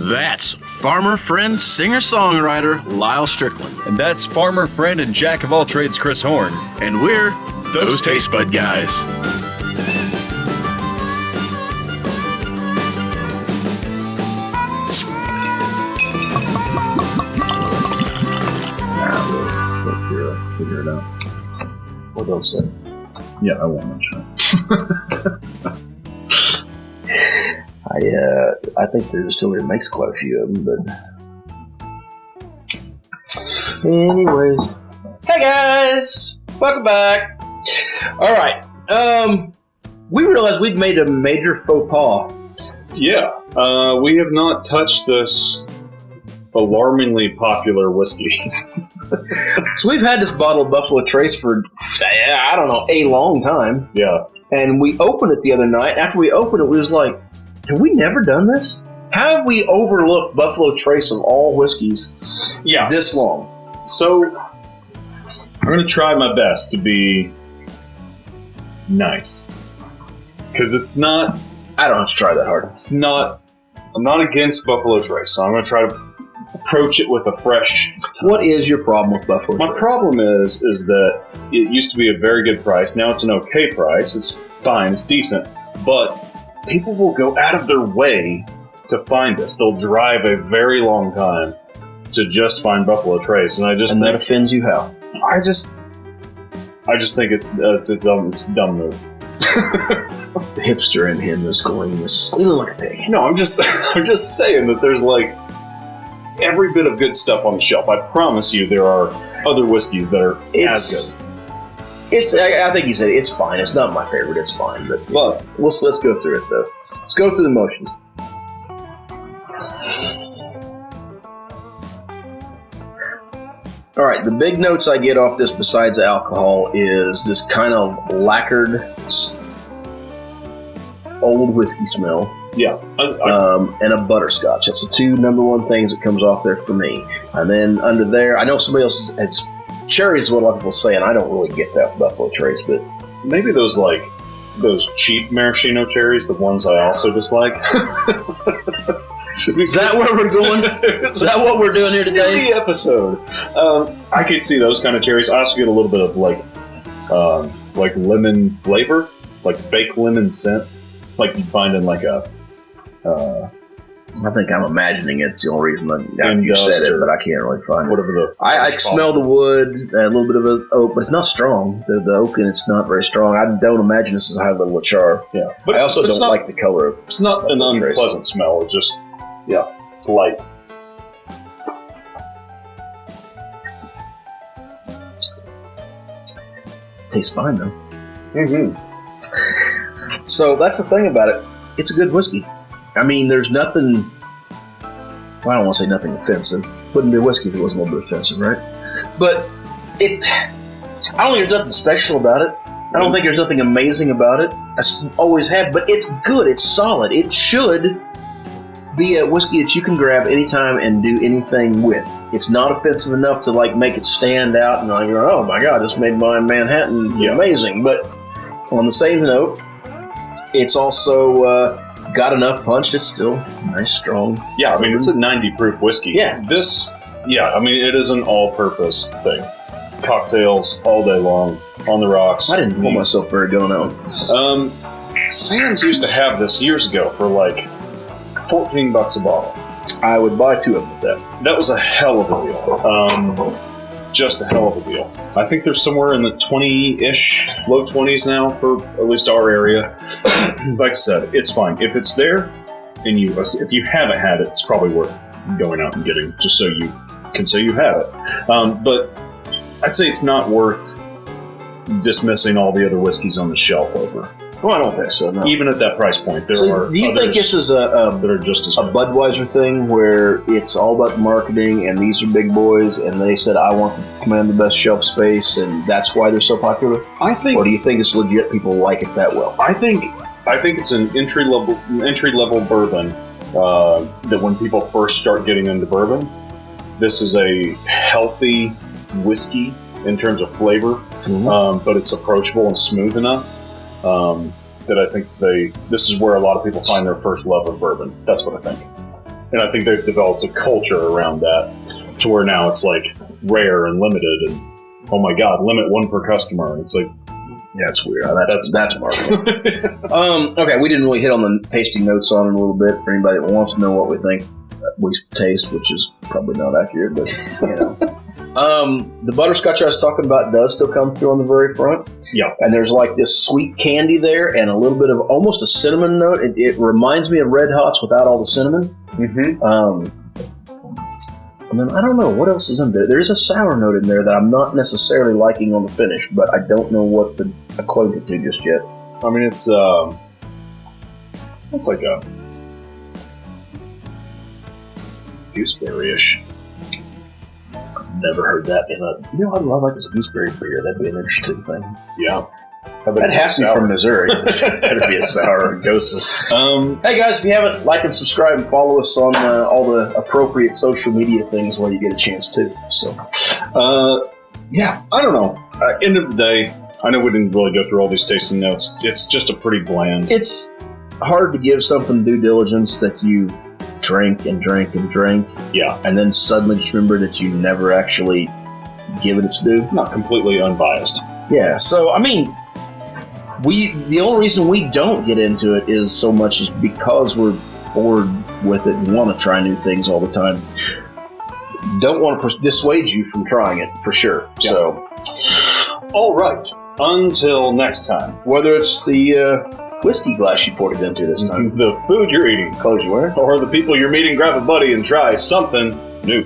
That's farmer friend, singer-songwriter Lyal Strickland. And that's farmer friend and jack of all trades Chris Horn. And we're those Tastebud guys. Figure it out. What don't say? Yeah, I won't mention it. I think the distillery makes quite a few of them, but anyways. Hey guys! Welcome back. Alright. We realized we'd made a major faux pas. Yeah. We have not touched this alarmingly popular whiskey. So we've had this bottle of Buffalo Trace for, I don't know, a long time. Yeah. And we opened it the other night. After we opened it, we was like, have we never done this? How have we overlooked Buffalo Trace of all whiskeys this long? So, I'm going to try my best to be nice. Because it's not... I don't have to try that hard. It's not... I'm not against Buffalo Trace, so I'm going to try to approach it with a fresh... What is your problem with Buffalo Trace? My problem is that it used to be a very good price. Now it's an okay price. It's fine. It's decent. But people will go out of their way to find this. They'll drive a very long time to just find Buffalo Trace. And that offends you how? I just think it's a dumb move. The hipster in him is squealing like a pig. No, I'm just saying that there's like every bit of good stuff on the shelf. I promise you there are other whiskeys that are as good. I think you said it's fine. It's not my favorite. It's fine. But let's go through it, though. Let's go through the motions. All right, the big notes I get off this besides the alcohol is this kind of lacquered old whiskey smell. Yeah. And a butterscotch. That's the two number one things that comes off there for me. And then under there, I know somebody else has cherry is what a lot of people say, and I don't really get that Buffalo Trace, but maybe those cheap maraschino cherries, the ones I also dislike. Is that where we're going? Is that what we're doing here today? The episode. I could see those kind of cherries. I also get a little bit of like lemon flavor, like fake lemon scent, like you find in like a. I think I'm imagining it's the only reason you said it, but I can't really find whatever it. I smell the wood, a little bit of oak, but it's not strong. The oak and it's not very strong. I don't imagine this is a high level of char. Yeah, but I also don't like the color of. It's not an unpleasant smell. It's just it's light. Tastes fine though. Mm-hmm. So that's the thing about it. It's a good whiskey. I mean, there's nothing... Well, I don't want to say nothing offensive. Wouldn't be a whiskey if it wasn't a little bit offensive, right? But it's... I don't think there's nothing special about it. I don't think there's nothing amazing about it. I always have, but it's good. It's solid. It should be a whiskey that you can grab anytime and do anything with. It's not offensive enough to make it stand out and go, oh my God, this made my Manhattan amazing. But on the same note, it's also... got enough punch. It's still nice, strong. Yeah, I mean, it's a 90 proof whiskey. Yeah. I mean, it is an all-purpose thing. Cocktails all day long, on the rocks. I didn't pull myself very going out. Sam's used to have this years ago for like $14 a bottle. I would buy two of them with that. That was a hell of a deal. Just a hell of a deal. I think there's somewhere in the 20-ish, low 20s now for at least our area. Like I said, it's fine. If it's there, and if you haven't had it, it's probably worth going out and getting, just so you can say you have it. But I'd say it's not worth dismissing all the other whiskeys on the shelf over. Well, I don't think so, no. Even at that price point, there are do you think this is that are just as good. Budweiser thing where it's all about the marketing and these are big boys and they said, I want to command the best shelf space and that's why they're so popular? Or do you think it's legit people like it that well? I think it's an entry level bourbon that when people first start getting into bourbon, this is a healthy whiskey in terms of flavor, but it's approachable and smooth enough. That I think this is where a lot of people find their first love of bourbon. That's what I think. And I think they've developed a culture around that to where now it's like rare and limited and, oh my God, limit one per customer. And it's like, yeah, it's weird. That's marketing. Okay, we didn't really hit on the tasting notes on it a little bit for anybody that wants to know what we think we taste, which is probably not accurate, but you know. The butterscotch I was talking about does still come through on the very front. Yeah. And there's like this sweet candy there and a little bit of almost a cinnamon note. It reminds me of Red Hots without all the cinnamon. Mm-hmm. And then I don't know what else is in there. There's a sour note in there that I'm not necessarily liking on the finish, but I don't know what to equate it to just yet. I mean, it's like a gooseberry-ish. I've never heard that in a... You know, I'd love like this gooseberry beer. That'd be an interesting thing. Yeah. That has to be from Missouri. That'd be a sour and ghosts. Hey guys, if you haven't, like and subscribe and follow us on all the appropriate social media things while you get a chance to. So, yeah, I don't know. End of the day, I know we didn't really go through all these tasting notes. It's just a pretty bland. It's hard to give something due diligence that you've drank and drank and drank. Yeah. And then suddenly just remember that you never actually give it its due. Not completely unbiased. Yeah, so, I mean... The only reason we don't get into it is so much is because we're bored with it and want to try new things all the time. Don't want to dissuade you from trying it, for sure. Yeah. So, all right. Until next time. Whether it's the whiskey glass you poured it into this time, the food you're eating, clothes you're wearing, or the people you're meeting, grab a buddy and try something new.